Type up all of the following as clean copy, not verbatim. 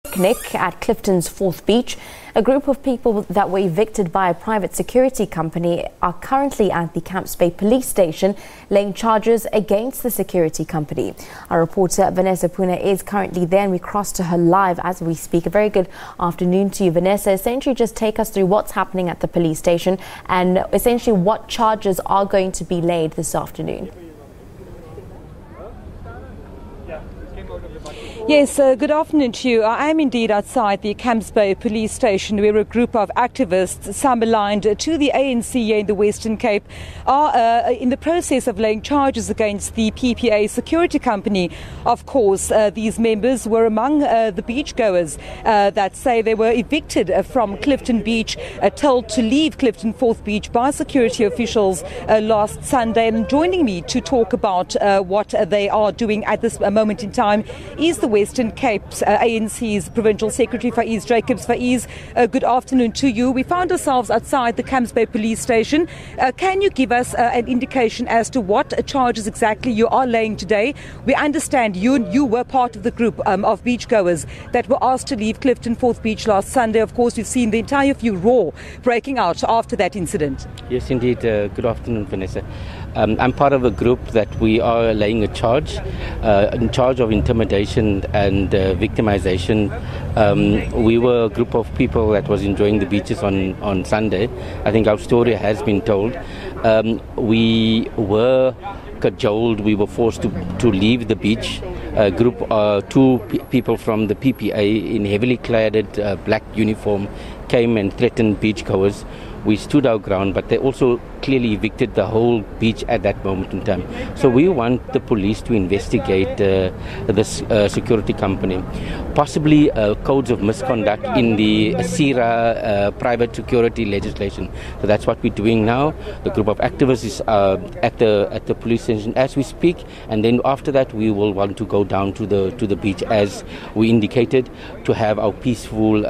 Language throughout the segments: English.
Picnic at Clifton's 4th Beach. A group of people that were evicted by a private security company are currently at the Camps Bay police station laying charges against the security company. Our reporter Vanessa Poonah is currently there and we cross to her live as we speak. A very good afternoon to you, Vanessa. Essentially just take us through what's happening at the police station and essentially what charges are going to be laid this afternoon. Yes, good afternoon to you. I am indeed outside the Camps Bay police station where a group of activists, some aligned to the ANC here in the Western Cape, are in the process of laying charges against the PPA security company. Of course, these members were among the beachgoers that say they were evicted from Clifton Beach, told to leave Clifton 4th Beach by security officials last Sunday. And joining me to talk about what they are doing at this moment in time is the Western Cape's ANC's Provincial Secretary Faiz Jacobs. Faiz, good afternoon to you. We found ourselves outside the Camps Bay police station. Can you give us an indication as to what charges exactly you are laying today? We understand you were part of the group of beachgoers that were asked to leave Clifton 4th Beach last Sunday. Of course, we've seen the entire furore breaking out after that incident. Yes, indeed. Good afternoon, Vanessa. I'm part of a group that we are laying a charge, in charge of intimidation and victimization. We were a group of people that was enjoying the beaches on Sunday. I think our story has been told. We were cajoled, we were forced to leave the beach. A group, two people from the PPA in heavily cladded black uniform came and threatened beachgoers. We stood our ground, but they also clearly evicted the whole beach at that moment in time. So we want the police to investigate this security company, possibly codes of misconduct in the SIRA private security legislation. So that's what we're doing now. The group of activists is at the police station as we speak, and then after that we will want to go down to the beach as we indicated, to have our peaceful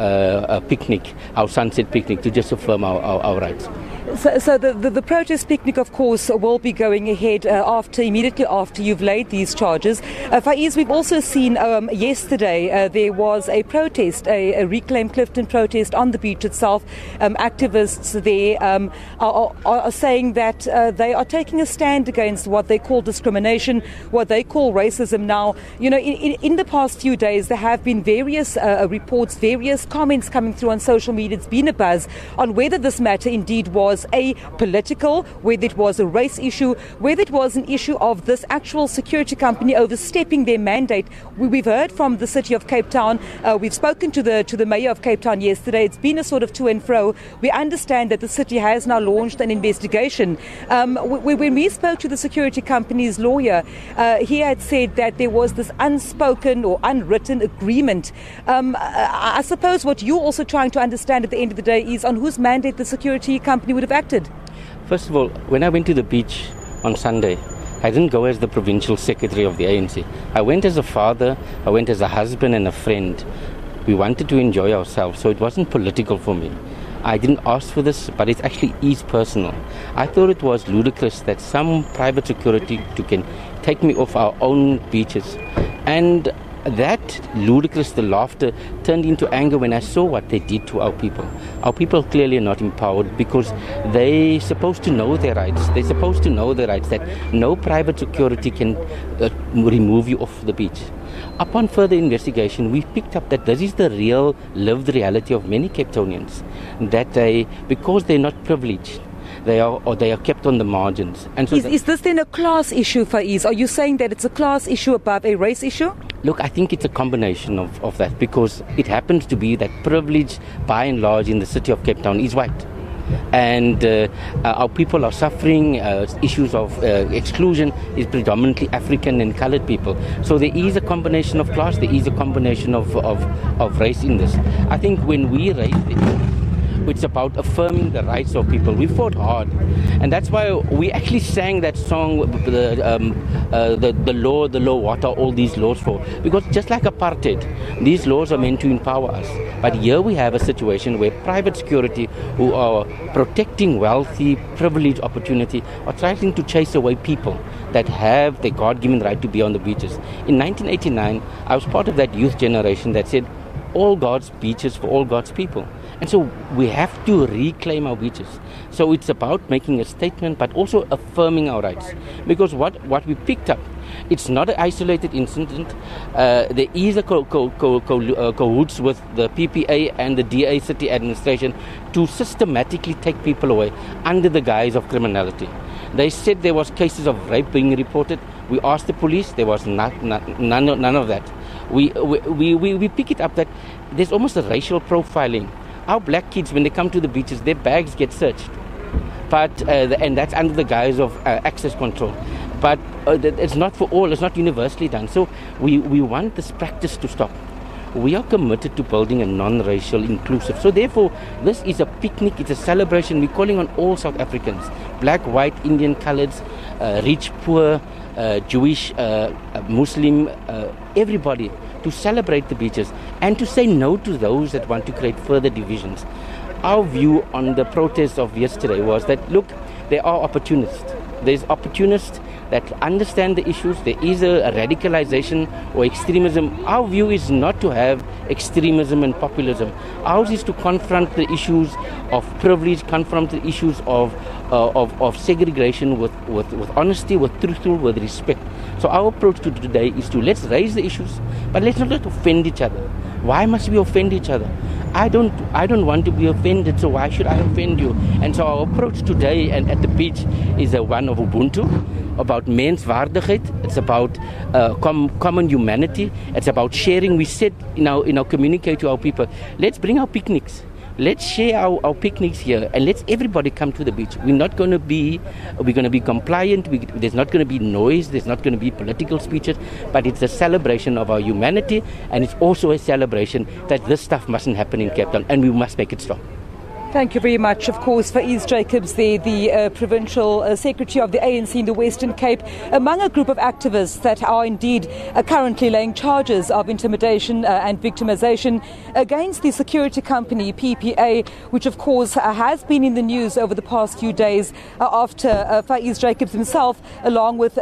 picnic, our sunset picnic, to just affirm our rights. So the protest picnic, of course, will be going ahead immediately after you've laid these charges. Faiz, we've also seen yesterday there was a protest, a Reclaim Clifton protest on the beach itself. Activists there are saying that they are taking a stand against what they call discrimination, what they call racism. Now, you know, in the past few days there have been various reports, various comments coming through on social media. It's been a buzz on whether this matter indeed was a political, whether it was a race issue, whether it was an issue of this actual security company overstepping their mandate. We've heard from the city of Cape Town. We've spoken to the mayor of Cape Town yesterday. It's been a sort of to and fro. We understand that the city has now launched an investigation. When we spoke to the security company's lawyer, he had said that there was this unspoken or unwritten agreement. I suppose what you're also trying to understand at the end of the day is on whose mandate the security company would have acted. First of all, when I went to the beach on Sunday, I didn't go as the provincial secretary of the ANC. I went as a father, I went as a husband and a friend. We wanted to enjoy ourselves, so it wasn't political for me. I didn't ask for this, but it actually is personal. I thought it was ludicrous that some private security can take me off our own beaches. And that ludicrous, the laughter, turned into anger when I saw what they did to our people. Our people clearly are not empowered because they're supposed to know their rights. They're supposed to know their rights, that no private security can remove you off the beach. Upon further investigation, we picked up that this is the real lived reality of many Cape Townians, that because they're not privileged, they are kept on the margins. And so is this then a class issue, Faiz? Are you saying that it's a class issue above a race issue? Look, I think it's a combination of that, because it happens to be that privilege, by and large, in the city of Cape Town is white. And our people are suffering. Issues of exclusion is predominantly African and coloured people. So there is a combination of class, there is a combination of race in this. I think when we raised it, it's about affirming the rights of people. We fought hard, and that's why we actually sang that song, the law, what are all these laws for? Because just like apartheid, these laws are meant to empower us. But here we have a situation where private security, who are protecting wealthy, privileged opportunity, are trying to chase away people that have the God-given right to be on the beaches. In 1989, I was part of that youth generation that said, all God's beaches for all God's people. And so we have to reclaim our beaches. So it's about making a statement, but also affirming our rights. Because what we picked up, it's not an isolated incident. There is a cahoots with the PPA and the DA city administration to systematically take people away under the guise of criminality. They said there was cases of rape being reported. We asked the police, there was none of that. We pick it up that there's almost a racial profiling. Our black kids, when they come to the beaches, their bags get searched. But and that's under the guise of access control. But it's not for all, it's not universally done. So we want this practice to stop. We are committed to building a non-racial inclusive. So therefore, this is a picnic, it's a celebration. We're calling on all South Africans, black, white, Indian, coloreds, rich, poor, Jewish, Muslim, everybody, to celebrate the beaches and to say no to those that want to create further divisions. Our view on the protests of yesterday was that, look, there are opportunists. There's opportunists that understand the issues. There is a radicalization or extremism. Our view is not to have extremism and populism. Ours is to confront the issues of privilege, confront the issues of segregation with honesty, with truthful, with respect. So our approach to today is to let's raise the issues, but let's not offend each other. Why must we offend each other? I don't want to be offended, so why should I offend you? And so our approach today and at the beach is one of Ubuntu, about menswaardigheid. It's about common humanity. It's about sharing. We said in our communicate to our people, let's bring our picnics. Let's share our picnics here and let's everybody come to the beach. We're going to be compliant. There's not going to be noise. There's not going to be political speeches, but it's a celebration of our humanity, and it's also a celebration that this stuff mustn't happen in Cape Town, and we must make it stop. Thank you very much. Of course, Faiz Jacobs there, the Provincial Secretary of the ANC in the Western Cape, among a group of activists that are indeed currently laying charges of intimidation and victimization against the security company PPA, which of course has been in the news over the past few days after Faiz Jacobs himself, along with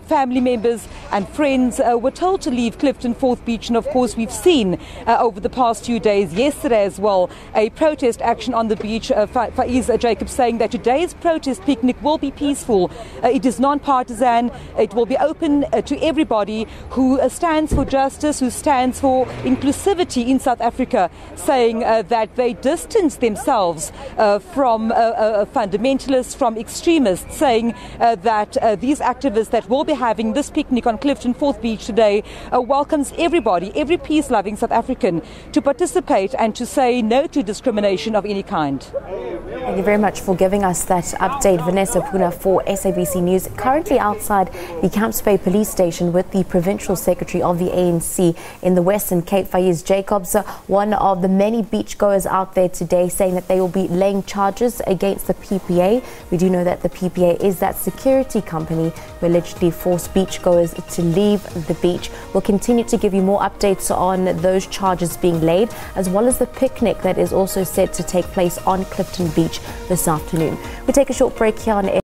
family members and friends, were told to leave Clifton 4th Beach. And of course, we've seen over the past few days, yesterday as well, a protest action on the beach. Faiz Jacobs saying that today's protest picnic will be peaceful. It is non-partisan. It will be open to everybody who stands for justice, who stands for inclusivity in South Africa, saying that they distance themselves from fundamentalists, from extremists, saying that these activists that will be having this picnic on Clifton 4th Beach today welcomes everybody, every peace-loving South African, to participate and to say no to discrimination of any kind. Thank you very much for giving us that update, Vanessa Poonah for SABC News. Currently outside the Camps Bay Police Station with the Provincial Secretary of the ANC in the Western Cape, Faiz Jacobs, one of the many beachgoers out there today, saying that they will be laying charges against the PPA. We do know that the PPA is that security company who allegedly forced beachgoers to leave the beach. We'll continue to give you more updates on those charges being laid, as well as the picnic that is also set to take place on Clifton Beach this afternoon. We take a short break here on